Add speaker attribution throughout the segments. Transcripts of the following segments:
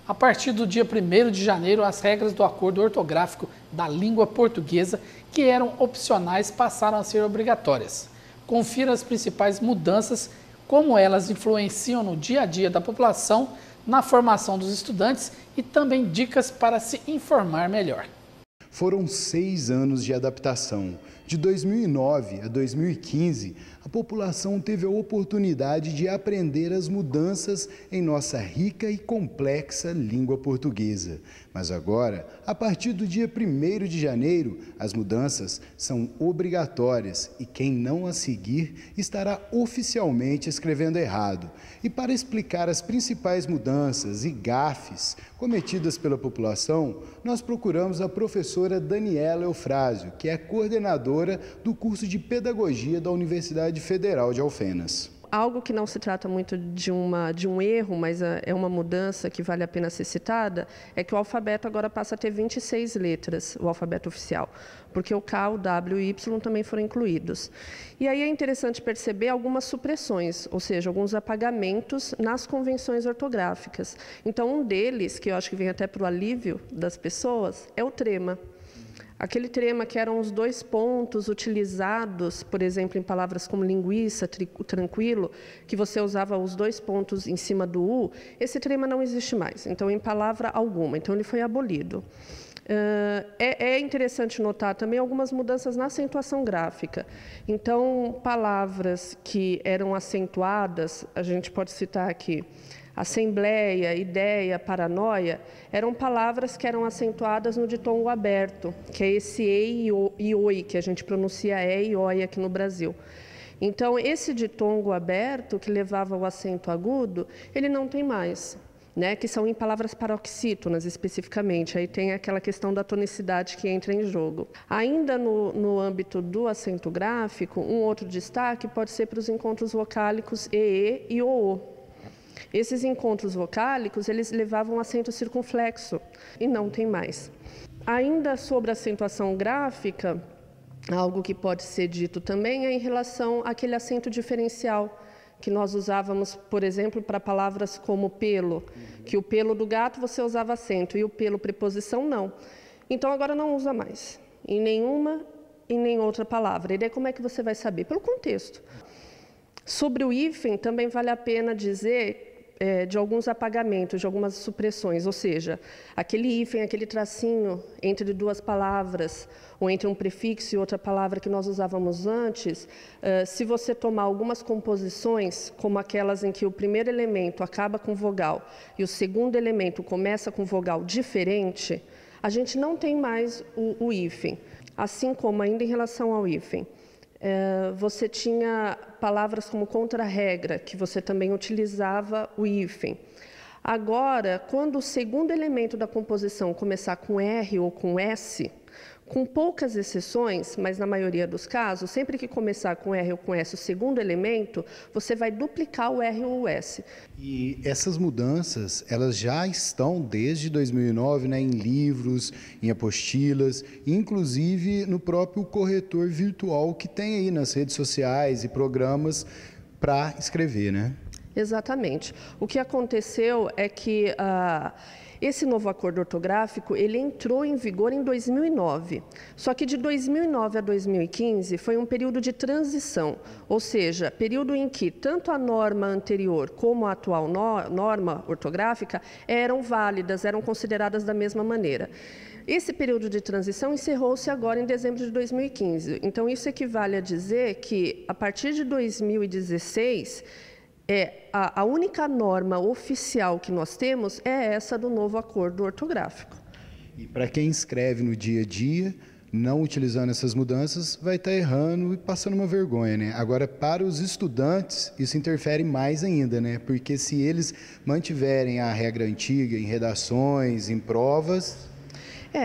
Speaker 1: A partir do dia 1º de janeiro, as regras do acordo ortográfico da língua portuguesa, que eram opcionais, passaram a ser obrigatórias. Confira as principais mudanças, como elas influenciam no dia a dia da população, na formação dos estudantes e também dicas para se informar melhor.
Speaker 2: Foram 6 anos de adaptação. De 2009 a 2015, a população teve a oportunidade de aprender as mudanças em nossa rica e complexa língua portuguesa. Mas agora, a partir do dia 1º de janeiro, as mudanças são obrigatórias e quem não as seguir estará oficialmente escrevendo errado. E para explicar as principais mudanças e gafes cometidas pela população, nós procuramos a professora Daniela Eufrásio, que é coordenadora do curso de Pedagogia da Universidade Federal de Alfenas.
Speaker 3: Algo que não se trata muito de um erro, mas é uma mudança que vale a pena ser citada, é que o alfabeto agora passa a ter 26 letras, o alfabeto oficial, porque o K, o W e o Y também foram incluídos. E aí é interessante perceber algumas supressões, ou seja, alguns apagamentos nas convenções ortográficas. Então, um deles, que eu acho que vem até para o alívio das pessoas, é o trema. Aquele trema que eram os 2 pontos utilizados, por exemplo, em palavras como linguiça, tranquilo, que você usava os 2 pontos em cima do U, esse trema não existe mais, então, em palavra alguma. Então, ele foi abolido. É interessante notar também algumas mudanças na acentuação gráfica. Então, palavras que eram acentuadas, a gente pode citar aqui, assembleia, ideia, paranoia, eram palavras que eram acentuadas no ditongo aberto, que é esse e e oi, que a gente pronuncia e oi aqui no Brasil. Então, esse ditongo aberto, que levava o acento agudo, ele não tem mais, né? Que são em palavras paroxítonas, especificamente. Aí tem aquela questão da tonicidade que entra em jogo. Ainda no âmbito do acento gráfico, um outro destaque pode ser para os encontros vocálicos e e o. Esses encontros vocálicos, eles levavam acento circunflexo e não tem mais. Ainda sobre a acentuação gráfica, algo que pode ser dito também é em relação àquele acento diferencial que nós usávamos, por exemplo, para palavras como pelo, que o pelo do gato você usava acento e o pelo preposição não. Então agora não usa mais, em nenhuma e nem outra palavra. E daí como é que você vai saber? Pelo contexto. Sobre o hífen, também vale a pena dizer de alguns apagamentos, de algumas supressões, ou seja, aquele hífen, aquele tracinho entre 2 palavras, ou entre um prefixo e outra palavra que nós usávamos antes, se você tomar algumas composições, como aquelas em que o primeiro elemento acaba com vogal e o segundo elemento começa com vogal diferente, a gente não tem mais o hífen. Assim como, ainda em relação ao hífen, você tinha palavras como contra-regra, que você também utilizava o hífen. Agora, quando o segundo elemento da composição começar com R ou com S, com poucas exceções, mas na maioria dos casos, sempre que começar com R ou com S o segundo elemento, você vai duplicar o R ou o S.
Speaker 2: E essas mudanças, elas já estão desde 2009, né, em livros, em apostilas, inclusive no próprio corretor virtual que tem aí nas redes sociais e programas para escrever, né?
Speaker 3: Exatamente. O que aconteceu é que esse novo acordo ortográfico, ele entrou em vigor em 2009. Só que de 2009 a 2015 foi um período de transição, ou seja, período em que tanto a norma anterior como a atual norma ortográfica eram válidas, eram consideradas da mesma maneira. Esse período de transição encerrou-se agora em dezembro de 2015. Então, isso equivale a dizer que, a partir de 2016, a única norma oficial que nós temos é essa do novo acordo ortográfico.
Speaker 2: E para quem escreve no dia a dia, não utilizando essas mudanças, vai estar errando e passando uma vergonha, né? Agora, para os estudantes, isso interfere mais ainda, né? Porque se eles mantiverem a regra antiga em redações, em provas...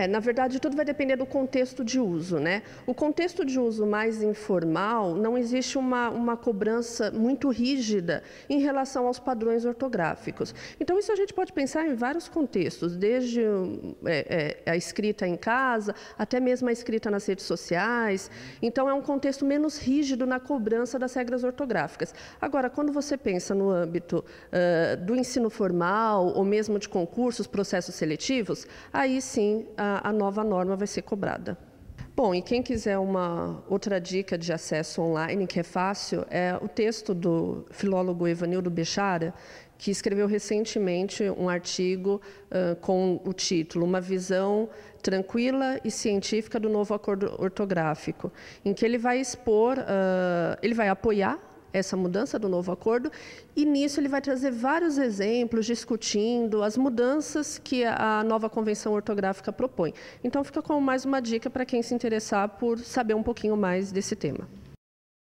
Speaker 3: Na verdade, tudo vai depender do contexto de uso, né? O contexto de uso mais informal, não existe uma cobrança muito rígida em relação aos padrões ortográficos. Então, isso a gente pode pensar em vários contextos, desde a escrita em casa, até mesmo a escrita nas redes sociais. Então, é um contexto menos rígido na cobrança das regras ortográficas. Agora, quando você pensa no âmbito do ensino formal, ou mesmo de concursos, processos seletivos, aí sim a nova norma vai ser cobrada. Bom, e quem quiser uma outra dica de acesso online, que é fácil, é o texto do filólogo Evanildo Bechara, que escreveu recentemente um artigo com o título Uma visão tranquila e científica do novo acordo ortográfico, em que ele vai expor, ele vai apoiar essa mudança do novo acordo, e nisso ele vai trazer vários exemplos discutindo as mudanças que a nova convenção ortográfica propõe. Então fica como mais uma dica para quem se interessar por saber um pouquinho mais desse tema.